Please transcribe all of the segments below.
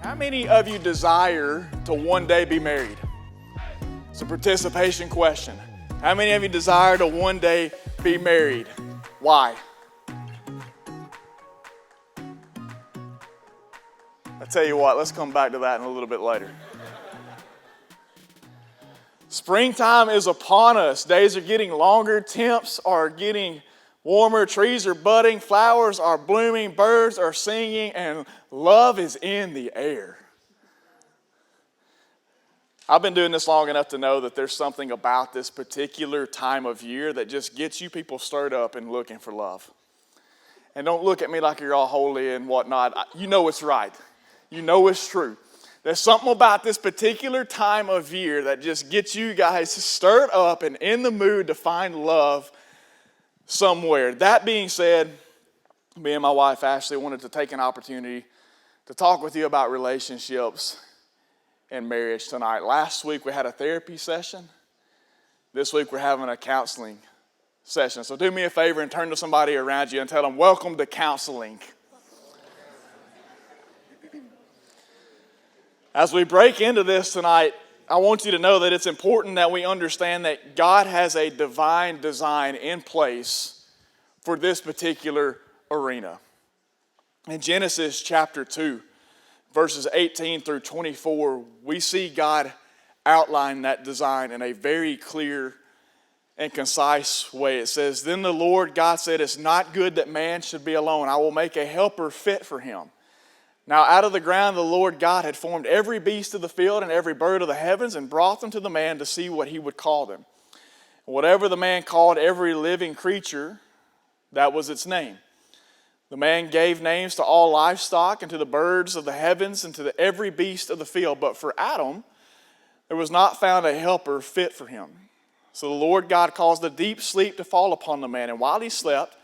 How many of you desire to one day be married? It's a participation question. How many of you desire to one day be married? Why? I'll tell you what, let's come back to that in a little bit later. Springtime is upon us. Days are getting longer. Temps are getting warmer. Trees are budding. Flowers are blooming. Birds are singing. And love is in the air. I've been doing this long enough to know that there's something about this particular time of year that just gets you people stirred up and looking for love. And don't look at me like you're all holy and whatnot. You know it's right. You know it's true. There's something about this particular time of year that just gets you guys stirred up and in the mood to find love somewhere. That being said, me and my wife Ashley wanted to take an opportunity to talk with you about relationships and marriage tonight. Last week we had a therapy session. This week we're having a counseling session. So do me a favor and turn to somebody around you and tell them, welcome to counseling. As we break into this tonight, I want you to know that it's important that we understand that God has a divine design in place for this particular arena. In Genesis chapter 2, verses 18 through 24, we see God outline that design in a very clear and concise way. It says, "Then the Lord God said, it's not good that man should be alone. I will make a helper fit for him. Now out of the ground the Lord God had formed every beast of the field and every bird of the heavens and brought them to the man to see what he would call them. Whatever the man called every living creature, that was its name. The man gave names to all livestock and to the birds of the heavens and to every beast of the field. But for Adam, there was not found a helper fit for him. So the Lord God caused a deep sleep to fall upon the man. And while he slept,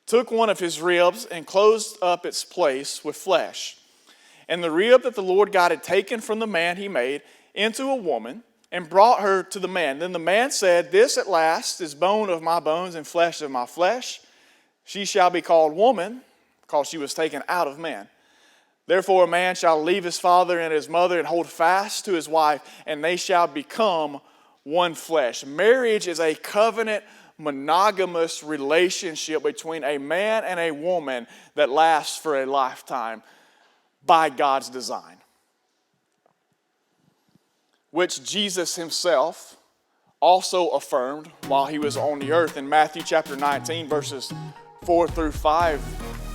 took one of his ribs and closed up its place with flesh. And the rib that the Lord God had taken from the man he made into a woman and brought her to the man. Then the man said, this at last is bone of my bones and flesh of my flesh. She shall be called woman, because she was taken out of man. Therefore a man shall leave his father and his mother and hold fast to his wife, and they shall become one flesh." Marriage is a covenant, monogamous relationship between a man and a woman that lasts for a lifetime by God's design, which Jesus himself also affirmed while he was on the earth. In Matthew chapter 19, verses 4 through 5,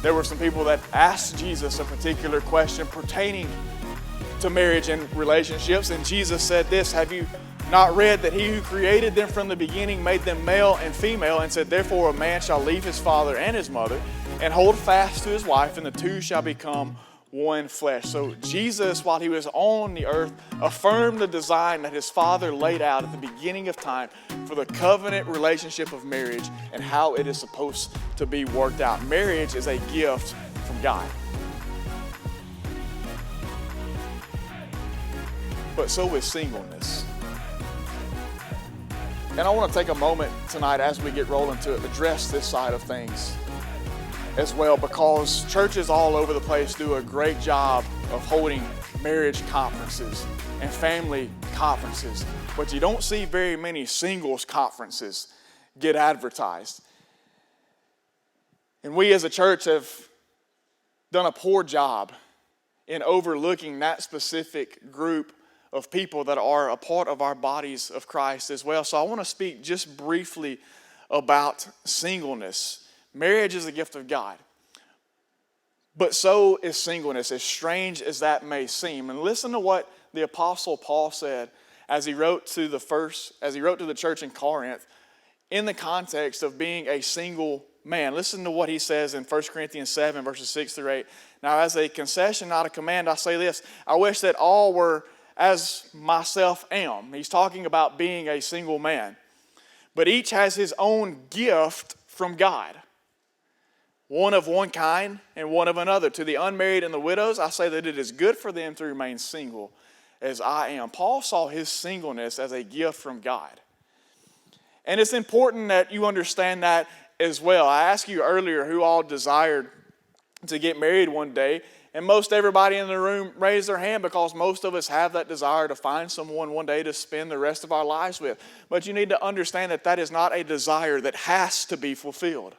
there were some people that asked Jesus a particular question pertaining to marriage and relationships, and Jesus said this, "Have you not read that he who created them from the beginning made them male and female, and said, therefore a man shall leave his father and his mother and hold fast to his wife, and the two shall become one flesh." So Jesus, while he was on the earth, affirmed the design that his Father laid out at the beginning of time for the covenant relationship of marriage and how it is supposed to be worked out. Marriage is a gift from God. But so is singleness. And I want to take a moment tonight as we get rolling to address this side of things as well, because churches all over the place do a great job of holding marriage conferences and family conferences, but you don't see very many singles conferences get advertised. And we as a church have done a poor job in overlooking that specific group of people that are a part of our bodies of Christ as well. So I want to speak just briefly about singleness. Marriage is a gift of God, but so is singleness, as strange as that may seem. And listen to what the Apostle Paul said as he wrote to the church in Corinth in the context of being a single man. Listen to what he says in 1 Corinthians 7, verses 6 through 8. "Now as a concession, not a command, I say this, I wish that all were as myself am." He's talking about being a single man. "But each has his own gift from God. One of one kind and one of another. To the unmarried and the widows, I say that it is good for them to remain single as I am." Paul saw his singleness as a gift from God. And it's important that you understand that as well. I asked you earlier who all desired to get married one day, And most everybody in the room raised their hand because most of us have that desire to find someone one day to spend the rest of our lives with. But you need to understand that that is not a desire that has to be fulfilled.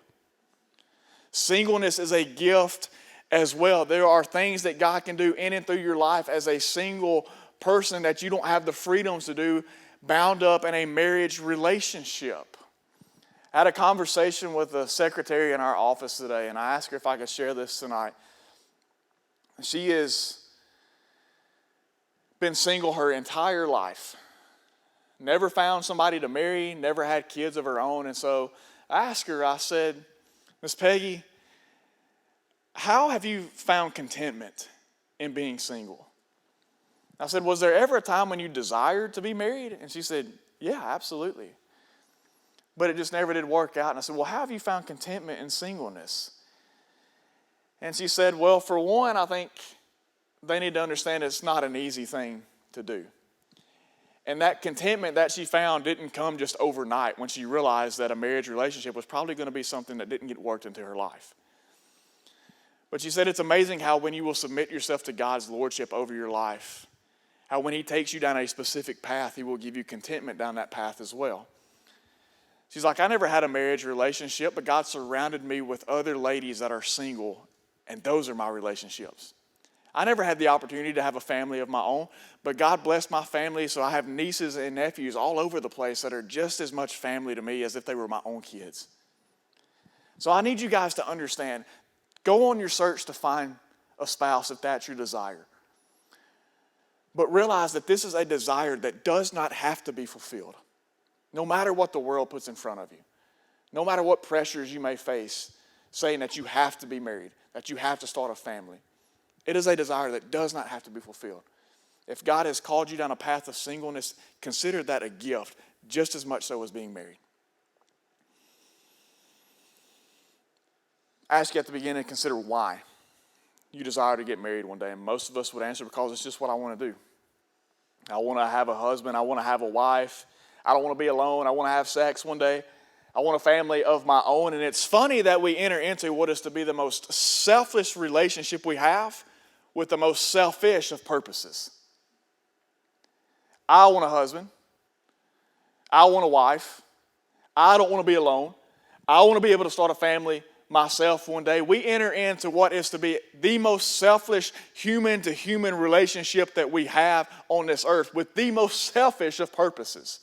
Singleness is a gift as well. There are things that God can do in and through your life as a single person that you don't have the freedoms to do bound up in a marriage relationship. I had a conversation with the secretary in our office today, and I asked her if I could share this tonight. She has been single her entire life. Never found somebody to marry, never had kids of her own. And so I asked her, I said, Miss Peggy, how have you found contentment in being single? I said, was there ever a time when you desired to be married? And she said, yeah, absolutely. But it just never did work out. And I said, well, how have you found contentment in singleness? And she said, well, for one, I think they need to understand it's not an easy thing to do. And that contentment that she found didn't come just overnight when she realized that a marriage relationship was probably going to be something that didn't get worked into her life. But she said it's amazing how when you will submit yourself to God's lordship over your life, how when He takes you down a specific path, He will give you contentment down that path as well. She's like, I never had a marriage relationship, but God surrounded me with other ladies that are single, and those are my relationships. I never had the opportunity to have a family of my own, but God blessed my family, so I have nieces and nephews all over the place that are just as much family to me as if they were my own kids. So I need you guys to understand, go on your search to find a spouse if that's your desire. But realize that this is a desire that does not have to be fulfilled. No matter what the world puts in front of you, no matter what pressures you may face, saying that you have to be married, that you have to start a family. It is a desire that does not have to be fulfilled. If God has called you down a path of singleness, consider that a gift, just as much so as being married. I asked you at the beginning to consider why you desire to get married one day, and most of us would answer because it's just what I want to do. I want to have a husband. I want to have a wife. I don't want to be alone. I want to have sex one day. I want a family of my own. And it's funny that we enter into what is to be the most selfless relationship we have with the most selfish of purposes. I want a husband. I want a wife. I don't want to be alone. I want to be able to start a family myself one day. We enter into what is to be the most selfish human-to-human relationship that we have on this earth with the most selfish of purposes.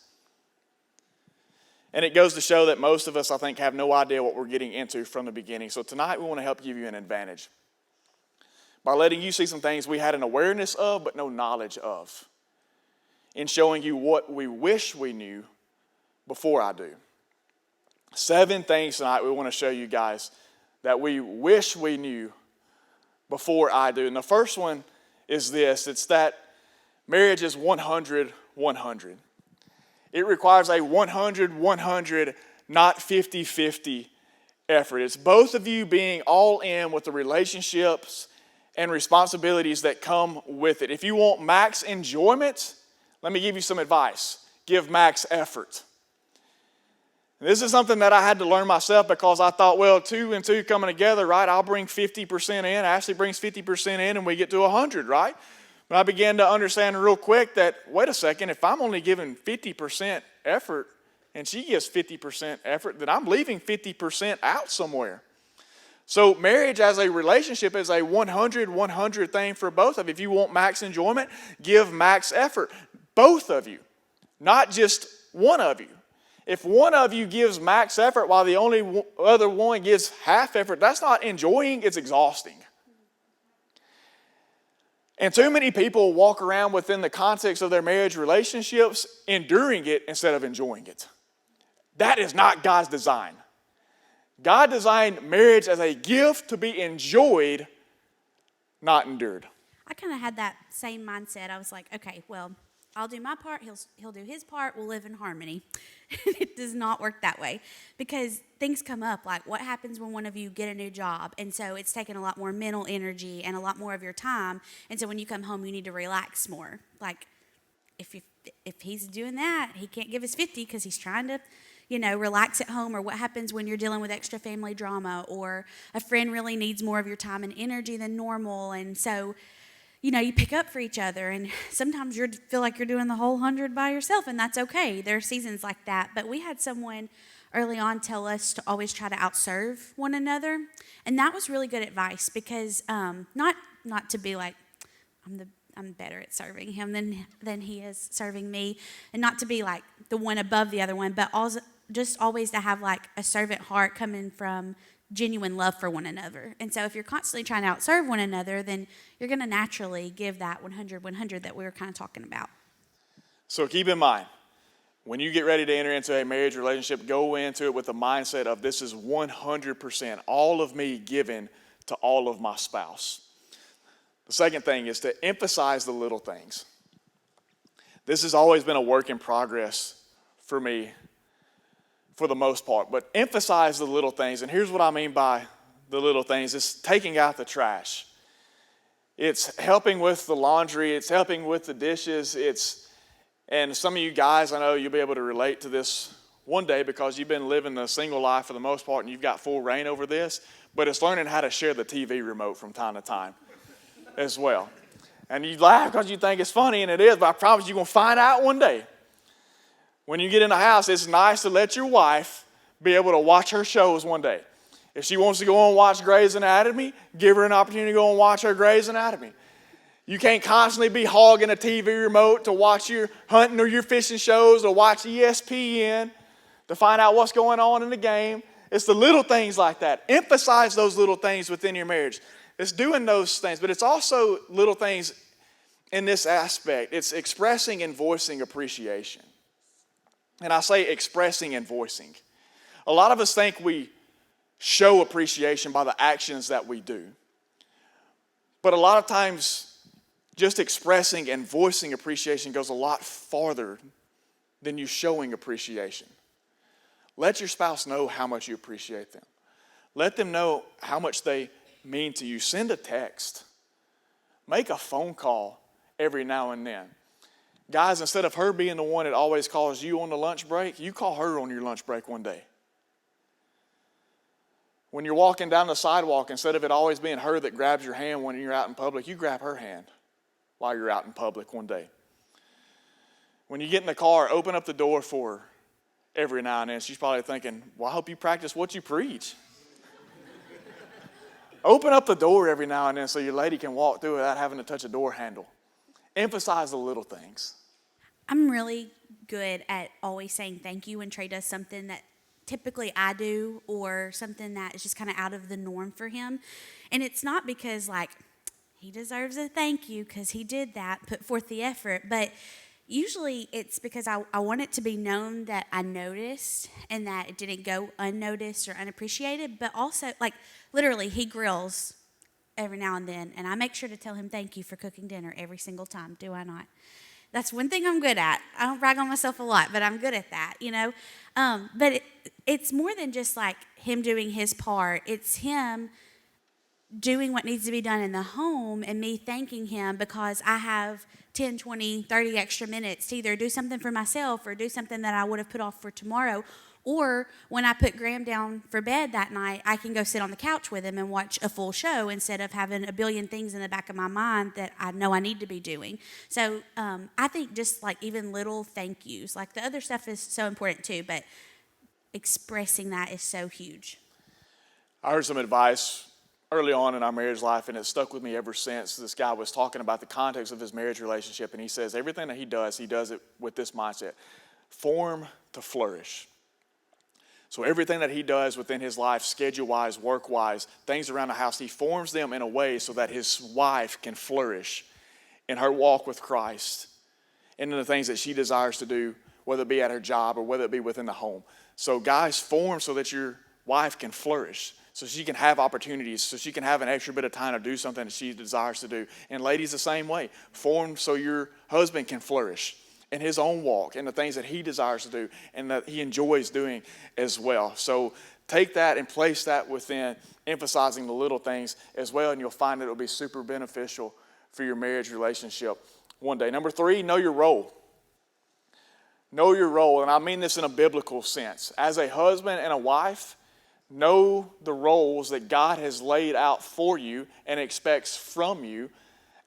And it goes to show that most of us, I think, have no idea what we're getting into from the beginning. So tonight we want to help give you an advantage by letting you see some things we had an awareness of but no knowledge of, in showing you what we wish we knew before I do. 7 things tonight we want to show you guys that we wish we knew before I do. And the first one is this. It's that marriage is 100-100. It requires a 100-100, not 50-50 effort. It's both of you being all in with the relationships and responsibilities that come with it. If you want max enjoyment, let me give you some advice. Give max effort. This is something that I had to learn myself because I thought, well, 2 and 2 coming together, right? I'll bring 50% in. Ashley brings 50% in, and we get to 100, right? But I began to understand real quick that, wait a second, if I'm only giving 50% effort and she gives 50% effort, then I'm leaving 50% out somewhere. So marriage as a relationship is a 100-100 thing for both of you. If you want max enjoyment, give max effort. Both of you, not just one of you. If one of you gives max effort while the only other one gives half effort, that's not enjoying, it's exhausting. And too many people walk around within the context of their marriage relationships enduring it instead of enjoying it. That is not God's design. God designed marriage as a gift to be enjoyed, not endured. I kind of had that same mindset. I was like, okay, well, I'll do my part, he'll do his part, we'll live in harmony. It does not work that way because things come up, like what happens when one of you get a new job, and so it's taking a lot more mental energy and a lot more of your time, and so when you come home you need to relax more. Like if he's doing that, he can't give us 50 because he's trying to relax at home, or what happens when you're dealing with extra family drama, or a friend really needs more of your time and energy than normal. And so, you pick up for each other, and sometimes you feel like you're doing the whole 100 by yourself, and that's okay. There are seasons like that. But we had someone early on tell us to always try to outserve one another, and that was really good advice, because not to be like I'm better at serving him than he is serving me, and not to be like the one above the other one, but also just always to have like a servant heart coming from genuine love for one another. And so if you're constantly trying to outserve one another, then you're going to naturally give that 100 that we were kind of talking about. So keep in mind, when you get ready to enter into a marriage relationship, go into it with the mindset of this is 100% all of me given to all of my spouse. The second thing is to emphasize the little things. This has always been a work in progress for me, for the most part, but emphasize the little things. And here's what I mean by the little things. It's taking out the trash. It's helping with the laundry. It's helping with the dishes. And some of you guys, I know you'll be able to relate to this one day because you've been living a single life for the most part and you've got full reign over this, but it's learning how to share the TV remote from time to time as well. And you laugh because you think it's funny, and it is, but I promise you're going to find out one day. When you get in the house, it's nice to let your wife be able to watch her shows one day. If she wants to go and watch Grey's Anatomy, give her an opportunity to go and watch her Grey's Anatomy. You can't constantly be hogging a TV remote to watch your hunting or your fishing shows or watch ESPN to find out what's going on in the game. It's the little things like that. Emphasize those little things within your marriage. It's doing those things, but it's also little things in this aspect. It's expressing and voicing appreciation. And I say expressing and voicing. A lot of us think we show appreciation by the actions that we do. But a lot of times, just expressing and voicing appreciation goes a lot farther than you showing appreciation. Let your spouse know how much you appreciate them. Let them know how much they mean to you. Send a text. Make a phone call every now and then. Guys, instead of her being the one that always calls you on the lunch break, you call her on your lunch break one day. When you're walking down the sidewalk, instead of it always being her that grabs your hand when you're out in public, you grab her hand while you're out in public one day. When you get in the car, open up the door for her every now and then. She's probably thinking, well, I hope you practice what you preach. Open up the door every now and then so your lady can walk through without having to touch a door handle. Emphasize the little things. I'm really good at always saying thank you when Trey does something that typically I do, or something that is just kind of out of the norm for him. And it's not because like he deserves a thank you because he did that, put forth the effort, but usually it's because I want it to be known that I noticed and that it didn't go unnoticed or unappreciated. But also, like, literally, he grills every now and then, and I make sure to tell him thank you for cooking dinner every single time. Do I not? That's one thing I'm good at. I don't brag on myself a lot, but I'm good at that, But it's more than just like him doing his part. It's him doing what needs to be done in the home and me thanking him because I have 10, 20, 30 extra minutes to either do something for myself or do something that I would have put off for tomorrow. Or when I put Graham down for bed that night, I can go sit on the couch with him and watch a full show instead of having a billion things in the back of my mind that I know I need to be doing. So I think just like even little thank yous, like the other stuff is so important too, but expressing that is so huge. I heard some advice early on in our marriage life, and it stuck with me ever since. This guy was talking about the context of his marriage relationship, and he says everything that he does it with this mindset: form to flourish. So everything that he does within his life, schedule-wise, work-wise, things around the house, he forms them in a way so that his wife can flourish in her walk with Christ and in the things that she desires to do, whether it be at her job or whether it be within the home. So guys, form so that your wife can flourish, so she can have opportunities, so she can have an extra bit of time to do something that she desires to do. And ladies, the same way. Form so your husband can flourish in his own walk and the things that he desires to do and that he enjoys doing as well. So take that and place that within, emphasizing the little things as well, and you'll find that it'll be super beneficial for your marriage relationship one day. Number 3, know your role. know your role, and I mean this in a biblical sense. As a husband and a wife, know the roles that God has laid out for you and expects from you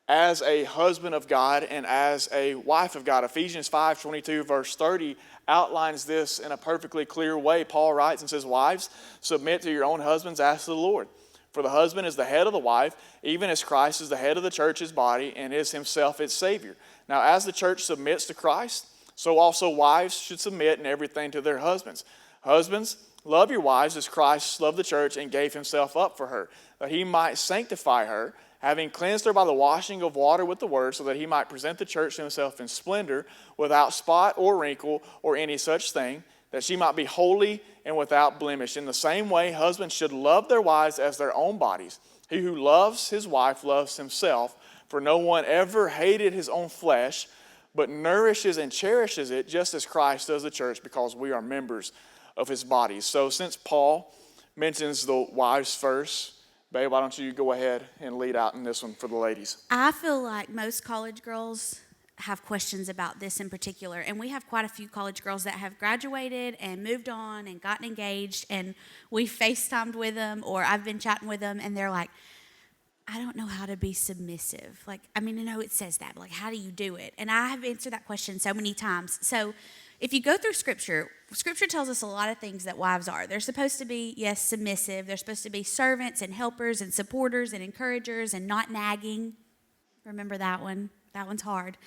as a husband of God and as a wife of God. Ephesians 5:22 verse 30 outlines this in a perfectly clear way. Paul writes and says, "Wives, submit to your own husbands as to the Lord. For the husband is the head of the wife, even as Christ is the head of the church, his body, and is himself its Savior. Now as the church submits to Christ, so also wives should submit in everything to their husbands. Husbands, love your wives as Christ loved the church and gave himself up for her, that he might sanctify her, having cleansed her by the washing of water with the word, so that he might present the church to himself in splendor, without spot or wrinkle or any such thing, that she might be holy and without blemish. In the same way, husbands should love their wives as their own bodies. He who loves his wife loves himself, for no one ever hated his own flesh, but nourishes and cherishes it, just as Christ does the church, because we are members of his body." So since Paul mentions the wives first, babe, why don't you go ahead and lead out in this one for the ladies? I feel like most college girls have questions about this in particular, and we have quite a few college girls that have graduated and moved on and gotten engaged, and we FaceTimed with them, or I've been chatting with them, and they're like, I don't know how to be submissive. Like, I mean, I know it says that, but like, how do you do it? And I have answered that question so many times. So if you go through Scripture tells us a lot of things that wives are. They're supposed to be, yes, submissive. They're supposed to be servants and helpers and supporters and encouragers and not nagging. Remember that one? That one's hard.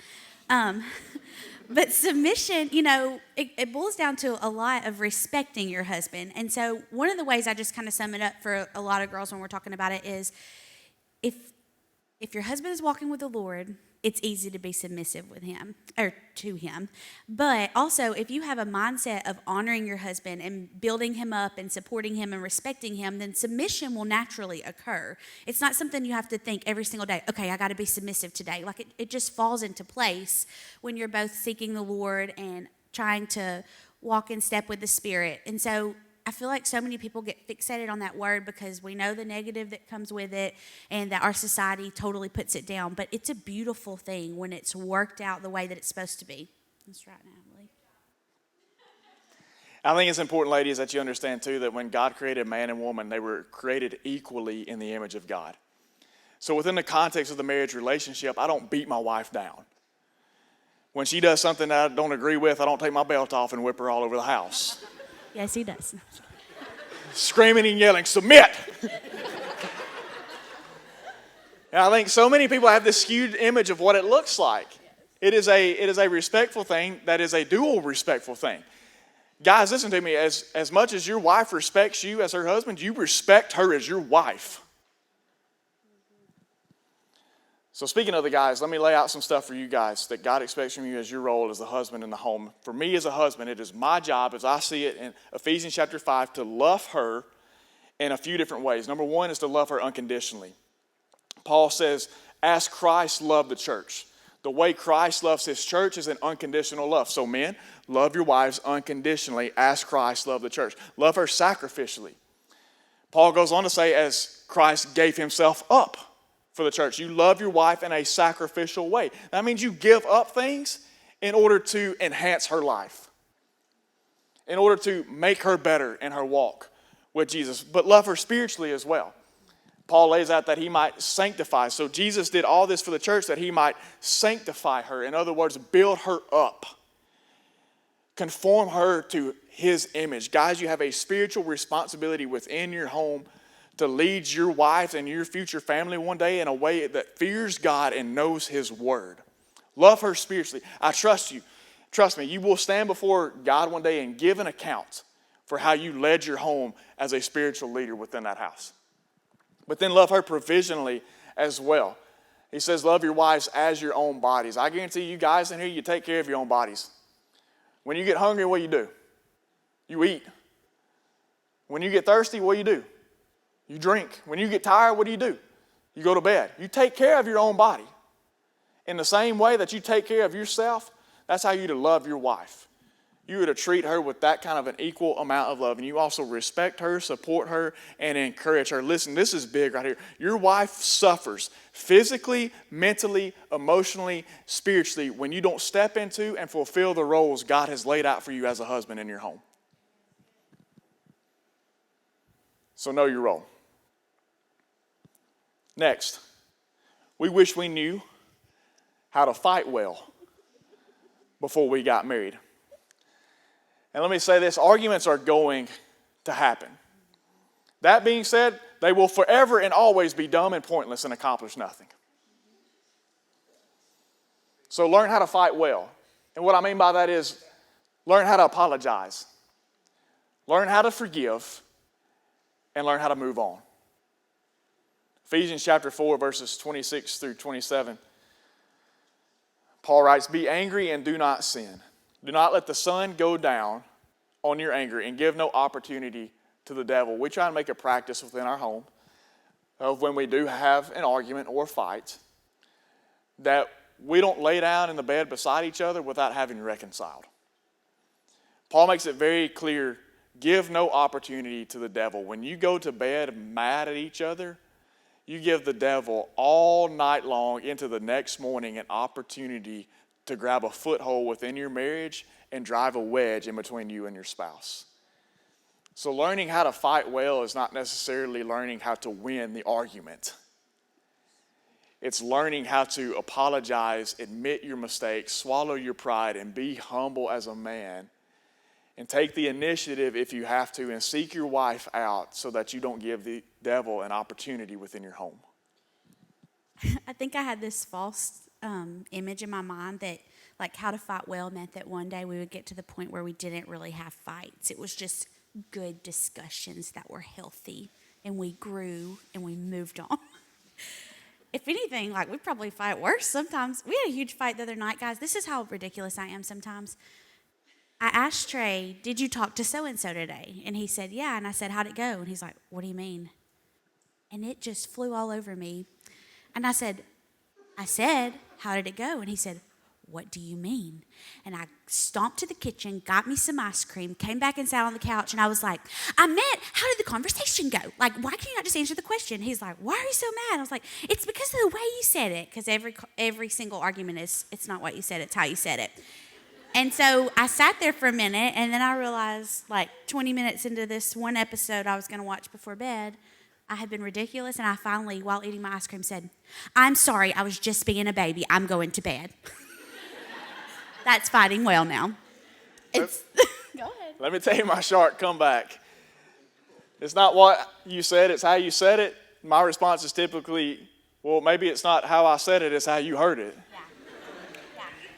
But submission, it boils down to a lot of respecting your husband. And so one of the ways I just kind of sum it up for a lot of girls when we're talking about it is, if your husband is walking with the Lord, it's easy to be submissive with him or to him. But also, if you have a mindset of honoring your husband and building him up and supporting him and respecting him, then submission will naturally occur. It's not something you have to think every single day, okay, I got to be submissive today. Like it just falls into place when you're both seeking the Lord and trying to walk in step with the Spirit. And so I feel like so many people get fixated on that word because we know the negative that comes with it and that our society totally puts it down. But it's a beautiful thing when it's worked out the way that it's supposed to be. That's right, Natalie. I think it's important, ladies, that you understand, too, that when God created man and woman, they were created equally in the image of God. So within the context of the marriage relationship, I don't beat my wife down. When she does something that I don't agree with, I don't take my belt off and whip her all over the house. Yes, he does. Screaming and yelling, submit! And I think so many people have this skewed image of what it looks like. It is a respectful thing that is a dual respectful thing. Guys, listen to me. As much as your wife respects you as her husband, you respect her as your wife. So speaking of the guys, let me lay out some stuff for you guys that God expects from you as your role as a husband in the home. For me as a husband, it is my job, as I see it in Ephesians chapter 5, to love her in a few different ways. Number one is to love her unconditionally. Paul says, as Christ loved the church. The way Christ loves his church is an unconditional love. So men, love your wives unconditionally as Christ loved the church. Love her sacrificially. Paul goes on to say, as Christ gave himself up for the church. You love your wife in a sacrificial way. That means you give up things in order to enhance her life, in order to make her better in her walk with Jesus, but love her spiritually as well. Paul lays out that he might sanctify. So Jesus did all this for the church that he might sanctify her. In other words, build her up, conform her to his image. Guys, you have a spiritual responsibility within your home to lead your wife and your future family one day in a way that fears God and knows his word. Love her spiritually. I trust you. Trust me, you will stand before God one day and give an account for how you led your home as a spiritual leader within that house. But then love her provisionally as well. He says, love your wives as your own bodies. I guarantee you guys in here, you take care of your own bodies. When you get hungry, what do? You eat. When you get thirsty, what do? You drink. When you get tired, what do? You go to bed. You take care of your own body. In the same way that you take care of yourself, that's how you to love your wife. you are to treat her with that kind of an equal amount of love. And you also respect her, support her, and encourage her. Listen, this is big right here. Your wife suffers physically, mentally, emotionally, spiritually when you don't step into and fulfill the roles God has laid out for you as a husband in your home. So know your role. Next, we wish we knew how to fight well before we got married. And let me say this, arguments are going to happen. That being said, they will forever and always be dumb and pointless and accomplish nothing. So learn how to fight well. And what I mean by that is learn how to apologize. Learn how to forgive. And learn how to move on. Ephesians chapter 4, verses 26 through 27. Paul writes, "Be angry and do not sin. Do not let the sun go down on your anger and give no opportunity to the devil." We try to make a practice within our home of when we do have an argument or fight that we don't lay down in the bed beside each other without having reconciled. Paul makes it very clear, give no opportunity to the devil. When you go to bed mad at each other, you give the devil all night long into the next morning an opportunity to grab a foothold within your marriage and drive a wedge in between you and your spouse. So learning how to fight well is not necessarily learning how to win the argument. It's learning how to apologize, admit your mistakes, swallow your pride, and be humble as a man. And take the initiative if you have to and seek your wife out so that you don't give the devil an opportunity within your home. I think I had this false image in my mind that like how to fight well meant that one day we would get to the point where we didn't really have fights. It was just good discussions that were healthy and we grew and we moved on. If anything, like we probably fight worse sometimes. We had a huge fight the other night, guys. This is how ridiculous I am sometimes. I asked Trey, did you talk to so-and-so today? And he said, yeah. And I said, how'd it go? And he's like, what do you mean? And it just flew all over me. And I said, how did it go? And he said, what do you mean? And I stomped to the kitchen, got me some ice cream, came back and sat on the couch. And I was like, I meant, how did the conversation go? Like, why can't you not just answer the question? He's like, why are you so mad? I was like, it's because of the way you said it. Because every single argument is, it's not what you said, it's how you said it. And so I sat there for a minute, and then I realized, like 20 minutes into this one episode I was going to watch before bed, I had been ridiculous, and I finally, while eating my ice cream, said, I'm sorry, I was just being a baby. I'm going to bed. That's fighting well now. Go ahead. Let me tell you my shark comeback. It's not what you said, it's how you said it. My response is typically, well, maybe it's not how I said it, it's how you heard it.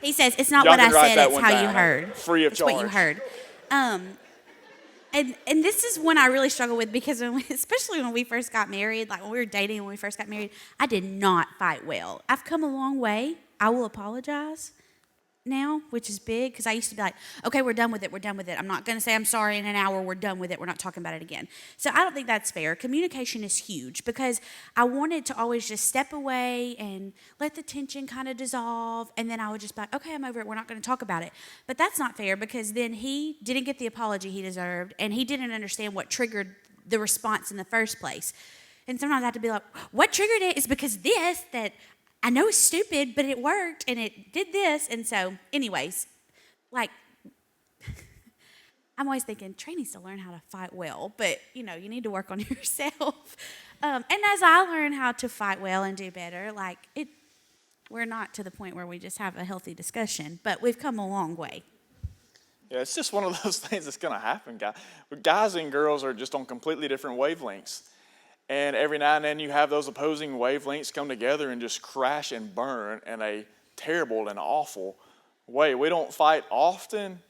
He says, it's not what I said, it's how you heard. Free of charge. It's what you heard. And this is one I really struggle with because especially when we first got married, like when we were dating when we first got married, I did not fight well. I've come a long way. I will apologize now, which is big, because I used to be like, okay, we're done with it. I'm not going to say I'm sorry in an hour. We're done with it. We're not talking about it again. So I don't think that's fair. Communication is huge because I wanted to always just step away and let the tension kind of dissolve, and then I would just be like, okay, I'm over it. We're not going to talk about it. But that's not fair because then he didn't get the apology he deserved, and he didn't understand what triggered the response in the first place. And sometimes I have to be like, what triggered it is because that I know it's stupid, but it worked, and it did this. And so, anyways, like, I'm always thinking, Trey needs to learn how to fight well, but, you need to work on yourself. And as I learn how to fight well and do better, we're not to the point where we just have a healthy discussion, but we've come a long way. Yeah, it's just one of those things that's going to happen, guys. Guys and girls are just on completely different wavelengths. And every now and then you have those opposing wavelengths come together and just crash and burn in a terrible and awful way. We don't fight often,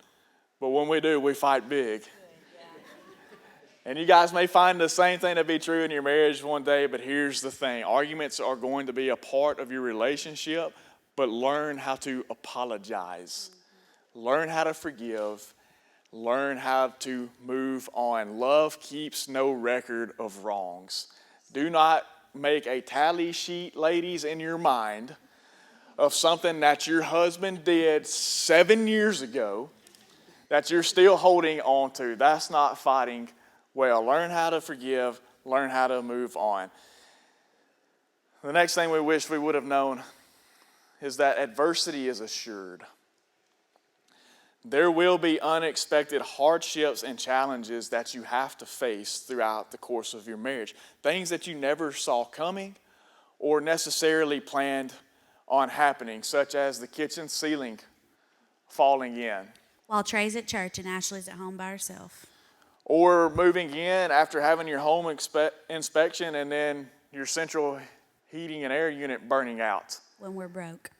but when we do, we fight big. And you guys may find the same thing to be true in your marriage one day, but here's the thing. Arguments are going to be a part of your relationship, but learn how to apologize. Learn how to forgive. Learn how to move on. Love keeps no record of wrongs. Do not make a tally sheet, ladies, in your mind of something that your husband did 7 years ago that you're still holding on to, that's not fighting well. Learn how to forgive, learn how to move on. The next thing we wish we would have known is that adversity is assured. There will be unexpected hardships and challenges that you have to face throughout the course of your marriage. Things that you never saw coming or necessarily planned on happening, such as the kitchen ceiling falling in. While Trey's at church and Ashley's at home by herself. Or moving in after having your home inspection and then your central heating and air unit burning out. When we're broke.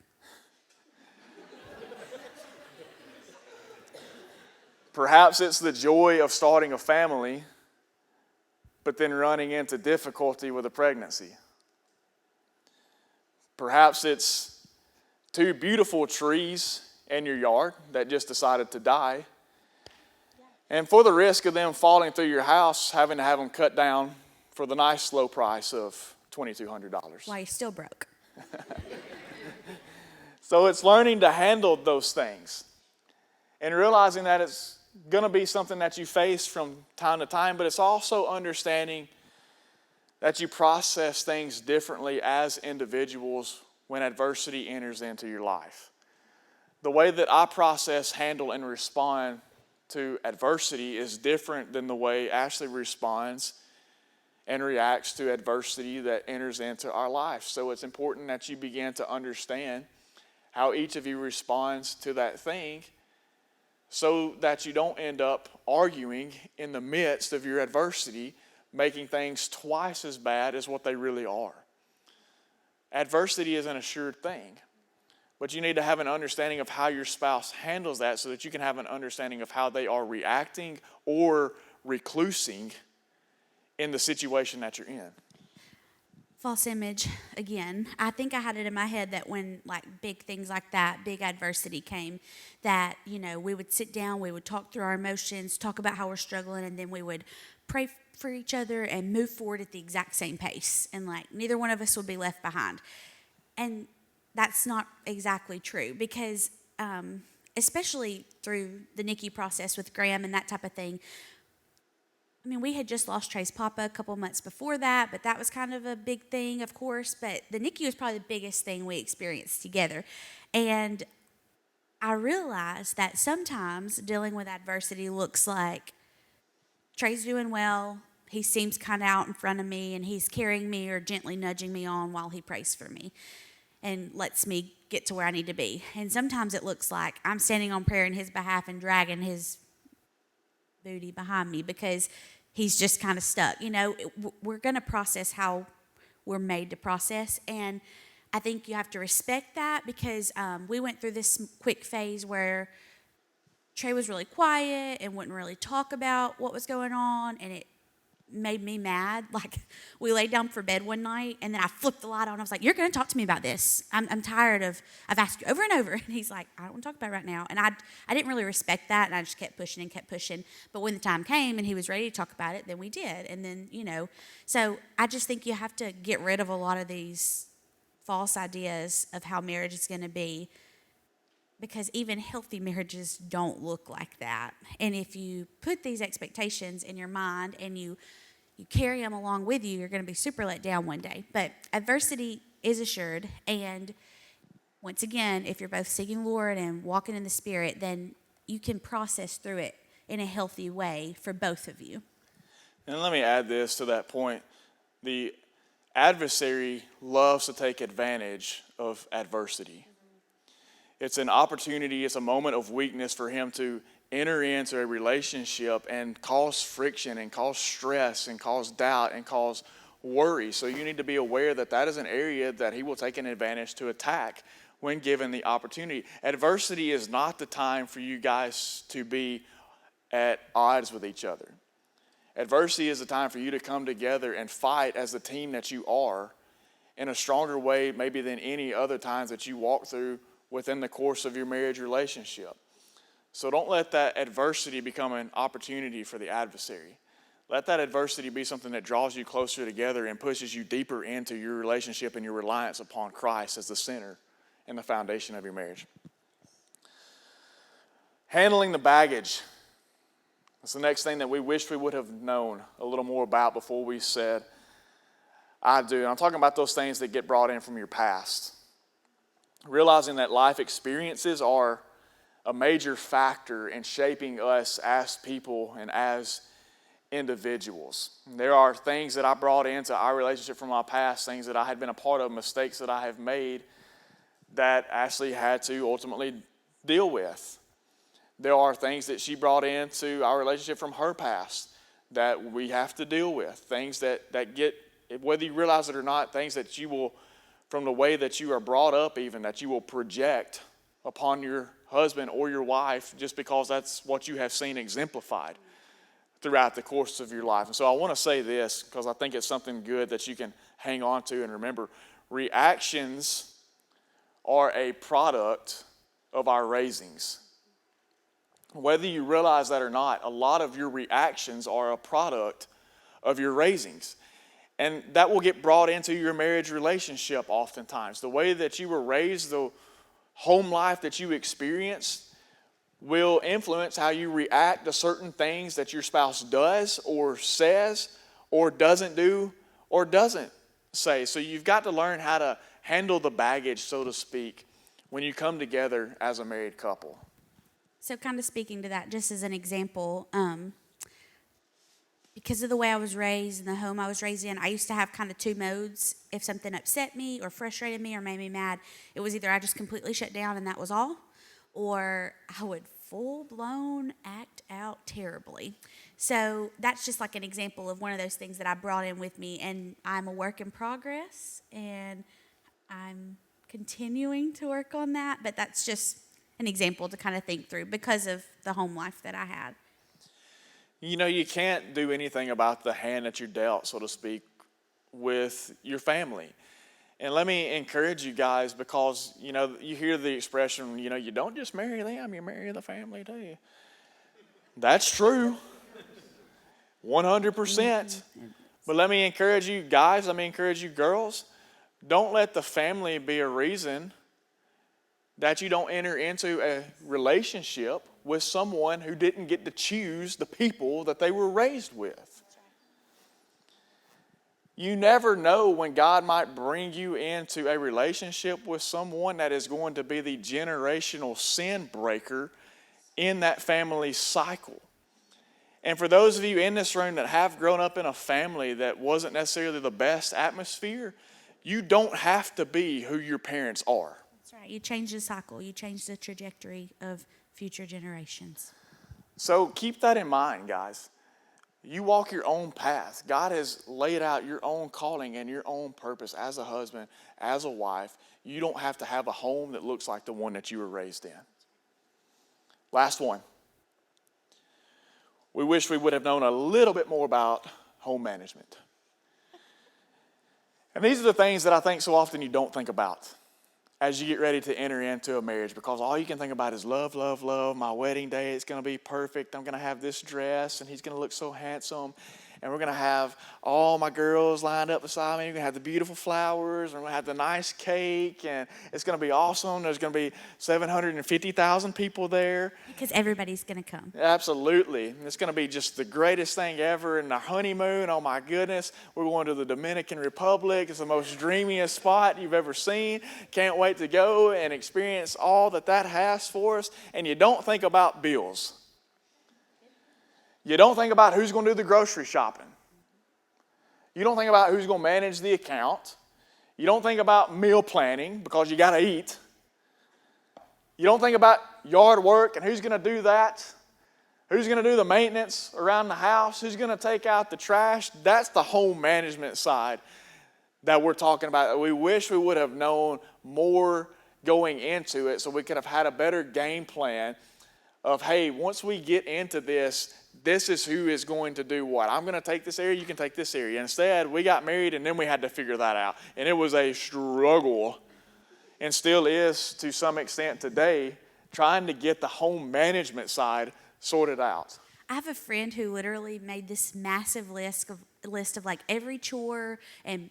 Perhaps it's the joy of starting a family, but then running into difficulty with a pregnancy. Perhaps it's 2 beautiful trees in your yard that just decided to die. And for the risk of them falling through your house, having to have them cut down for the nice low price of $2,200. While you're still broke. So it's learning to handle those things and realizing that it's going to be something that you face from time to time, but it's also understanding that you process things differently as individuals when adversity enters into your life. The way that I process, handle, and respond to adversity is different than the way Ashley responds and reacts to adversity that enters into our life. So it's important that you begin to understand how each of you responds to that thing so that you don't end up arguing in the midst of your adversity, making things twice as bad as what they really are. Adversity is an assured thing, but you need to have an understanding of how your spouse handles that so that you can have an understanding of how they are reacting or reclusing in the situation that you're in. False image, again. I think I had it in my head that when like big things like that, big adversity came, that, we would sit down, we would talk through our emotions, talk about how we're struggling, and then we would pray for each other and move forward at the exact same pace. And like neither one of us would be left behind. And that's not exactly true because especially through the NICU process with Graham and that type of thing, we had just lost Trey's papa a couple months before that, but that was kind of a big thing, of course. But the NICU was probably the biggest thing we experienced together. And I realized that sometimes dealing with adversity looks like Trey's doing well, he seems kind of out in front of me, and he's carrying me or gently nudging me on while he prays for me and lets me get to where I need to be. And sometimes it looks like I'm standing on prayer in his behalf and dragging his booty behind me because he's just kind of stuck. We're going to process how we're made to process, and I think you have to respect that because we went through this quick phase where Trey was really quiet and wouldn't really talk about what was going on, and it made me mad. Like, we laid down for bed one night, and then I flipped the light on. I was like, "You're going to talk to me about this. I'm tired of, I've asked you over and over." And he's like, "I don't want to talk about it right now." And I didn't really respect that, and I just kept pushing and kept pushing. But when the time came and he was ready to talk about it, then we did. And then, so I just think you have to get rid of a lot of these false ideas of how marriage is going to be, because even healthy marriages don't look like that. And if you put these expectations in your mind and you carry them along with you, you're going to be super let down one day. But adversity is assured. And once again, if you're both seeking the Lord and walking in the Spirit, then you can process through it in a healthy way for both of you. And let me add this to that point. The adversary loves to take advantage of adversity. It's an opportunity, it's a moment of weakness for him to enter into a relationship and cause friction and cause stress and cause doubt and cause worry. So you need to be aware that that is an area that he will take an advantage to attack when given the opportunity. Adversity is not the time for you guys to be at odds with each other. Adversity is the time for you to come together and fight as the team that you are in a stronger way maybe than any other times that you walk through within the course of your marriage relationship. So don't let that adversity become an opportunity for the adversary. Let that adversity be something that draws you closer together and pushes you deeper into your relationship and your reliance upon Christ as the center and the foundation of your marriage. Handling the baggage. That's the next thing that we wish we would have known a little more about before we said, I do. And I'm talking about those things that get brought in from your past. Realizing that life experiences are a major factor in shaping us as people and as individuals. There are things that I brought into our relationship from my past, things that I had been a part of, mistakes that I have made that Ashley had to ultimately deal with. There are things that she brought into our relationship from her past that we have to deal with. Things that get, whether you realize it or not, things that you will, from the way that you are brought up even, that you will project upon your husband or your wife just because that's what you have seen exemplified throughout the course of your life. And so I want to say this because I think it's something good that you can hang on to and remember. Reactions are a product of our raisings. Whether you realize that or not, a lot of your reactions are a product of your raisings. And that will get brought into your marriage relationship oftentimes. The way that you were raised, the home life that you experienced will influence how you react to certain things that your spouse does or says or doesn't do or doesn't say. So you've got to learn how to handle the baggage, so to speak, when you come together as a married couple. So kind of speaking to that, just as an example, because of the way I was raised and the home I was raised in, I used to have kind of two modes. If something upset me or frustrated me or made me mad, it was either I just completely shut down and that was all, or I would full-blown act out terribly. So that's just like an example of one of those things that I brought in with me, and I'm a work in progress, and I'm continuing to work on that, but that's just an example to kind of think through because of the home life that I had. You know, you can't do anything about the hand that you're dealt, so to speak, with your family. And let me encourage you guys because, you know, you hear the expression, you know, you don't just marry them, you marry the family too. That's true. 100%. But let me encourage you guys, let me encourage you girls, don't let the family be a reason that you don't enter into a relationship with someone who didn't get to choose the people that they were raised with. You never know when God might bring you into a relationship with someone that is going to be the generational sin breaker in that family cycle. And for those of you in this room that have grown up in a family that wasn't necessarily the best atmosphere, you don't have to be who your parents are. That's right. You change the cycle. You change the trajectory of future generations. So keep that in mind, guys. You walk your own path. God has laid out your own calling and your own purpose as a husband, as a wife. You don't have to have a home that looks like the one that you were raised in. Last one. We wish we would have known a little bit more about home management. And these are the things that I think so often you don't think about as you get ready to enter into a marriage, because all you can think about is love, love, love. My wedding day is going to be perfect. I'm going to have this dress, and he's going to look so handsome. And we're going to have all my girls lined up beside me. We're going to have the beautiful flowers, and we're going to have the nice cake, and it's going to be awesome. There's going to be 750,000 people there. Because everybody's going to come. Absolutely. And it's going to be just the greatest thing ever. And our honeymoon, oh my goodness, we're going to the Dominican Republic. It's the most dreamiest spot you've ever seen. Can't wait to go and experience all that has for us. And you don't think about bills. You don't think about who's going to do the grocery shopping. You don't think about who's going to manage the account. You don't think about meal planning because you got to eat. You don't think about yard work and who's going to do that. Who's going to do the maintenance around the house. Who's going to take out the trash. That's the home management side that we're talking about. We wish we would have known more going into it so we could have had a better game plan of, hey, once we get into this, this is who is going to do what. I'm going to take this area, you can take this area. Instead, we got married and then we had to figure that out. And it was a struggle, and still is to some extent today, trying to get the home management side sorted out. I have a friend who literally made this massive list of like every chore and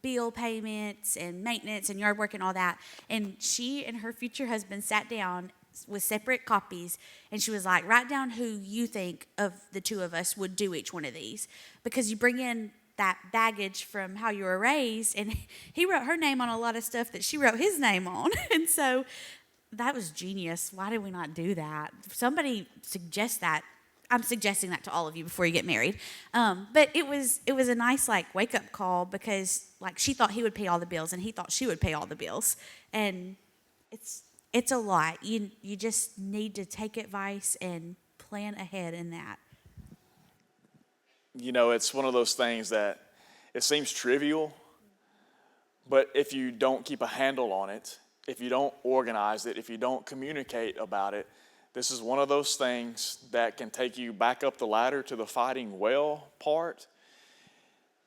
bill payments and maintenance and yard work and all that. And she and her future husband sat down with separate copies, and she was like, write down who you think of the two of us would do each one of these, because you bring in that baggage from how you were raised, and he wrote her name on a lot of stuff that she wrote his name on. And so that was genius. Why did we not do that? Somebody suggest that. I'm suggesting that to all of you before you get married. But it was a nice like wake up call, because like she thought he would pay all the bills and he thought she would pay all the bills, and it's a lot. You just need to take advice and plan ahead in that. You know, it's one of those things that it seems trivial, but if you don't keep a handle on it, if you don't organize it, if you don't communicate about it, this is one of those things that can take you back up the ladder to the fighting well part,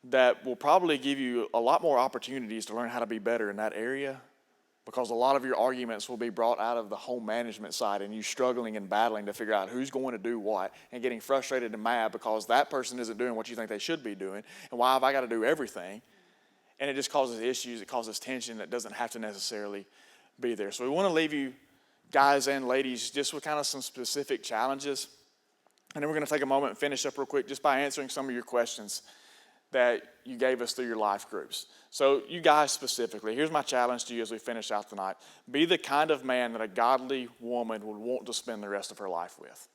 that will probably give you a lot more opportunities to learn how to be better in that area, because a lot of your arguments will be brought out of the home management side, and you struggling and battling to figure out who's going to do what, and getting frustrated and mad because that person isn't doing what you think they should be doing, and why have I got to do everything? And it just causes issues, it causes tension that doesn't have to necessarily be there. So we want to leave you, guys and ladies, just with kind of some specific challenges. And then we're going to take a moment and finish up real quick just by answering some of your questions that you gave us through your life groups. So you guys specifically, here's my challenge to you as we finish out tonight. Be the kind of man that a godly woman would want to spend the rest of her life with.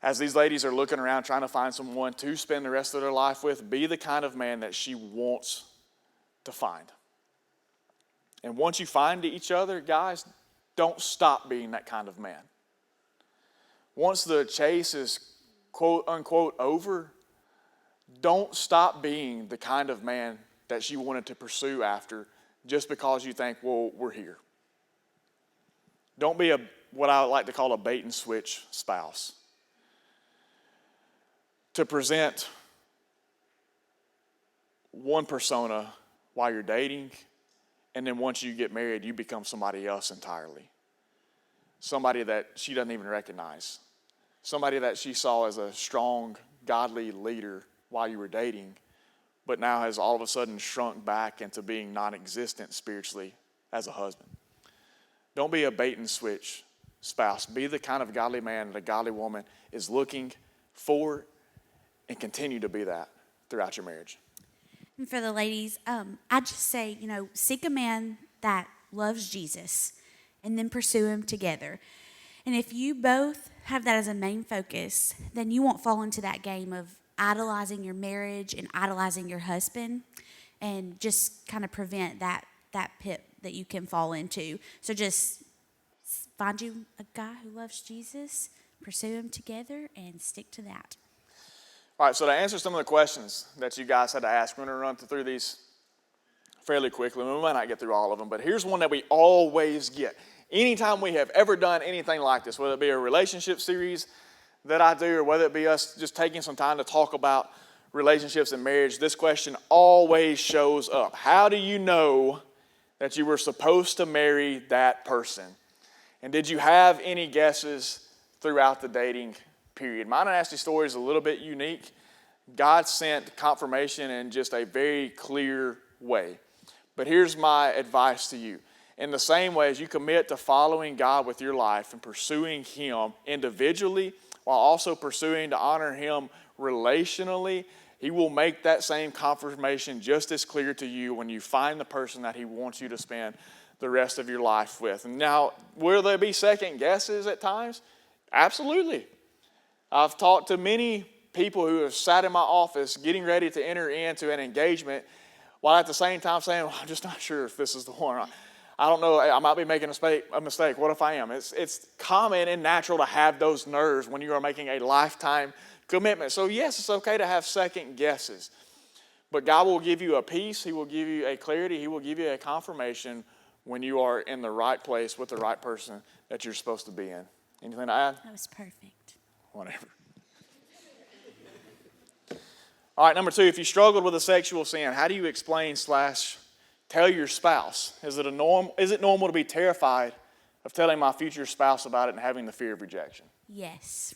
As these ladies are looking around trying to find someone to spend the rest of their life with, be the kind of man that she wants to find. And once you find each other, guys, don't stop being that kind of man. Once the chase is quote unquote over, don't stop being the kind of man that she wanted to pursue after just because you think, well, we're here. Don't be what I like to call a bait and switch spouse. To present one persona while you're dating, and then once you get married, you become somebody else entirely. Somebody that she doesn't even recognize. Somebody that she saw as a strong, godly leader while you were dating, but now has all of a sudden shrunk back into being non-existent spiritually as a husband. Don't be a bait and switch spouse. Be the kind of godly man that a godly woman is looking for, and continue to be that throughout your marriage. And for the ladies, I just say, seek a man that loves Jesus and then pursue him together. And if you both have that as a main focus, then you won't fall into that game of idolizing your marriage and idolizing your husband, and just kind of prevent that pit that you can fall into. So just find you a guy who loves Jesus, pursue him together, and stick to that. All right, so to answer some of the questions that you guys had to ask, we're going to run through these fairly quickly. We might not get through all of them, but here's one that we always get. Anytime we have ever done anything like this, whether it be a relationship series that I do, or whether it be us just taking some time to talk about relationships and marriage, this question always shows up. How do you know that you were supposed to marry that person? And did you have any guesses throughout the dating period? Mine and Ashley's story is a little bit unique. God sent confirmation in just a very clear way. But here's my advice to you. In the same way as you commit to following God with your life and pursuing him individually, while also pursuing to honor him relationally, he will make that same confirmation just as clear to you when you find the person that he wants you to spend the rest of your life with. And now, will there be second guesses at times? Absolutely. I've talked to many people who have sat in my office getting ready to enter into an engagement, while at the same time saying, well, I'm just not sure if this is the one. I don't know, I might be making a mistake. What if I am? It's common and natural to have those nerves when you are making a lifetime commitment. So yes, it's okay to have second guesses. But God will give you a peace. He will give you a clarity. He will give you a confirmation when you are in the right place with the right person that you're supposed to be in. Anything to add? That was perfect. Whatever. All right, number 2, if you struggled with a sexual sin, how do you explain / tell your spouse? Is it normal to be terrified of telling my future spouse about it and having the fear of rejection? Yes,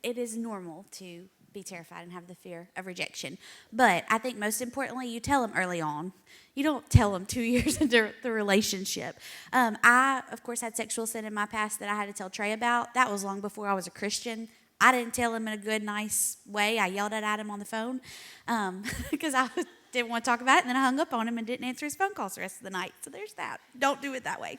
it is normal to be terrified and have the fear of rejection. But I think most importantly, you tell them early on. You don't tell them 2 years into the relationship. I, of course, had sexual sin in my past that I had to tell Trey about. That was long before I was a Christian. I didn't tell him in a good, nice way. I yelled at him on the phone because I didn't want to talk about it, and then I hung up on him and didn't answer his phone calls the rest of the night. So there's that. Don't do it that way.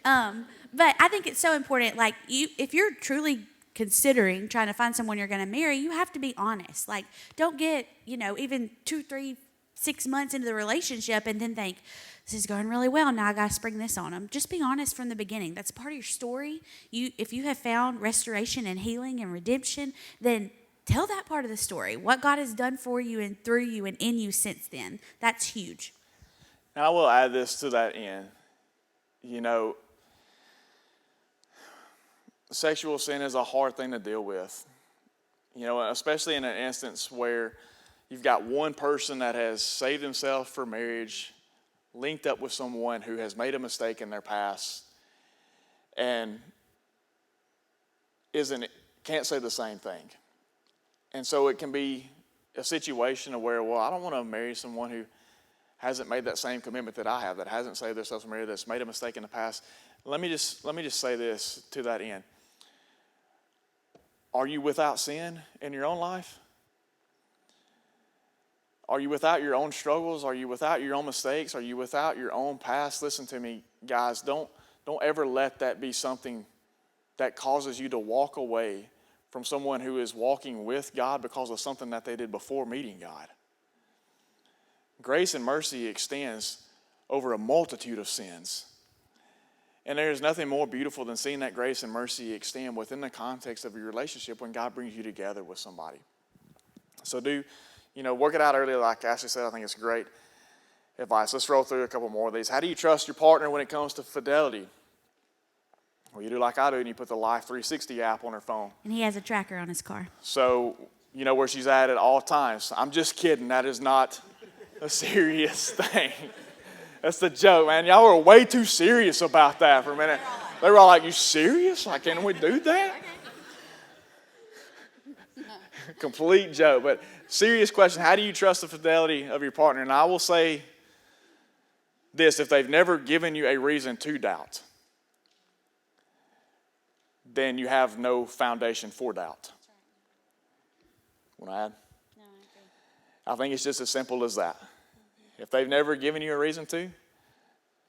But I think it's so important. Like, if you're truly considering trying to find someone you're going to marry, you have to be honest. Like, don't get, even 2, 3, 6 months into the relationship and then think, this is going really well, now I got to spring this on them. Just be honest from the beginning. That's part of your story. If you have found restoration and healing and redemption, then tell that part of the story, what God has done for you and through you and in you since then. That's huge. And I will add this to that end. Sexual sin is a hard thing to deal with. Especially in an instance where you've got one person that has saved himself for marriage, linked up with someone who has made a mistake in their past, and can't say the same thing. And so it can be a situation of where, I don't want to marry someone who hasn't made that same commitment that I have, that hasn't saved themselves from marriage, that's made a mistake in the past. Let me just say this to that end. Are you without sin in your own life? Are you without your own struggles? Are you without your own mistakes? Are you without your own past? Listen to me, guys. Don't ever let that be something that causes you to walk away from someone who is walking with God because of something that they did before meeting God. Grace and mercy extends over a multitude of sins. And there is nothing more beautiful than seeing that grace and mercy extend within the context of your relationship when God brings you together with somebody. So work it out early, like Ashley said. I think it's great advice. Let's roll through a couple more of these. How do you trust your partner when it comes to fidelity? Well, you do like I do, and you put the Life 360 app on her phone. And he has a tracker on his car. So you know where she's at all times. I'm just kidding. That is not a serious thing. That's the joke, man. Y'all were way too serious about that for a minute. They were all like, you serious? Like, can we do that? Complete joke. But serious question, how do you trust the fidelity of your partner? And I will say this, if they've never given you a reason to doubt, then you have no foundation for doubt. Want to add? No, I agree. I think it's just as simple as that. If they've never given you a reason to,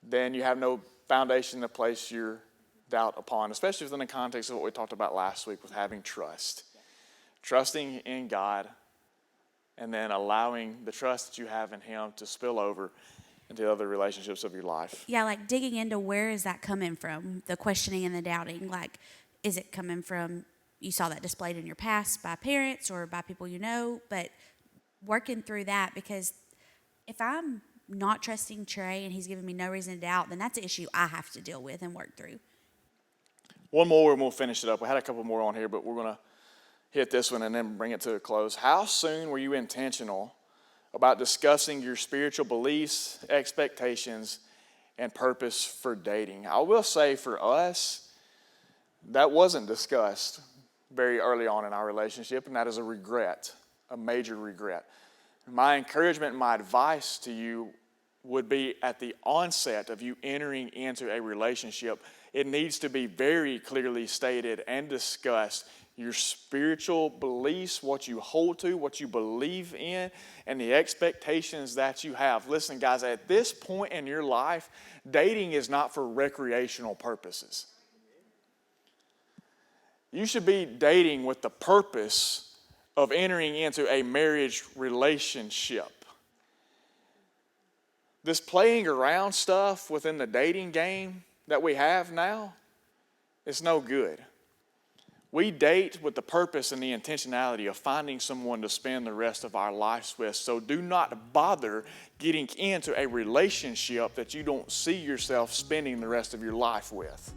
then you have no foundation to place your doubt upon, especially within the context of what we talked about last week with having trust. Yeah. Trusting in God and then allowing the trust that you have in Him to spill over into other relationships of your life. Yeah, like digging into where is that coming from, the questioning and the doubting. Like, is it coming from, you saw that displayed in your past by parents or by people you know, but working through that, because if I'm not trusting Trey and he's giving me no reason to doubt, then that's an issue I have to deal with and work through. One more and we'll finish it up. We had a couple more on here, but we're going to hit this one and then bring it to a close. How soon were you intentional about discussing your spiritual beliefs, expectations, and purpose for dating? I will say for us, that wasn't discussed very early on in our relationship, and that is a regret, a major regret. My encouragement and my advice to you would be at the onset of you entering into a relationship, it needs to be very clearly stated and discussed your spiritual beliefs, what you hold to, what you believe in, and the expectations that you have. Listen, guys, at this point in your life, dating is not for recreational purposes. You should be dating with the purpose of entering into a marriage relationship. This playing around stuff within the dating game that we have now is no good. We date with the purpose and the intentionality of finding someone to spend the rest of our lives with. So do not bother getting into a relationship that you don't see yourself spending the rest of your life with.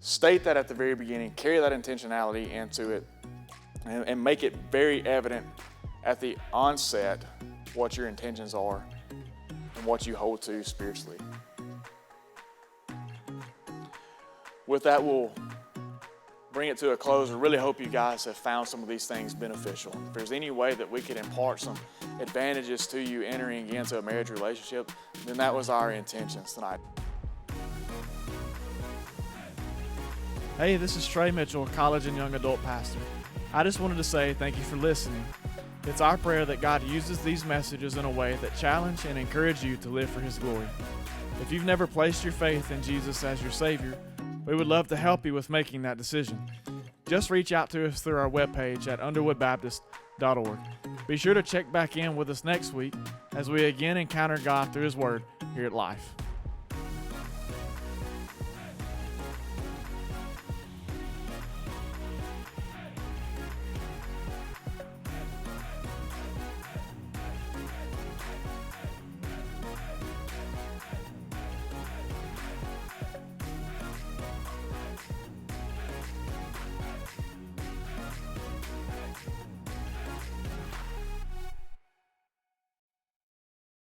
State that at the very beginning, carry that intentionality into it, and make it very evident at the onset what your intentions are and what you hold to spiritually. With that, we'll bring bring it to a close, I really hope you guys have found some of these things beneficial. If there's any way that we could impart some advantages to you entering into a marriage relationship, then that was our intentions tonight. Hey, this is Trey Mitchell, college and young adult pastor. I just wanted to say thank you for listening. It's our prayer that God uses these messages in a way that challenge and encourage you to live for His glory. If you've never placed your faith in Jesus as your Savior, we would love to help you with making that decision. Just reach out to us through our webpage at underwoodbaptist.org. Be sure to check back in with us next week as we again encounter God through His Word here at Life.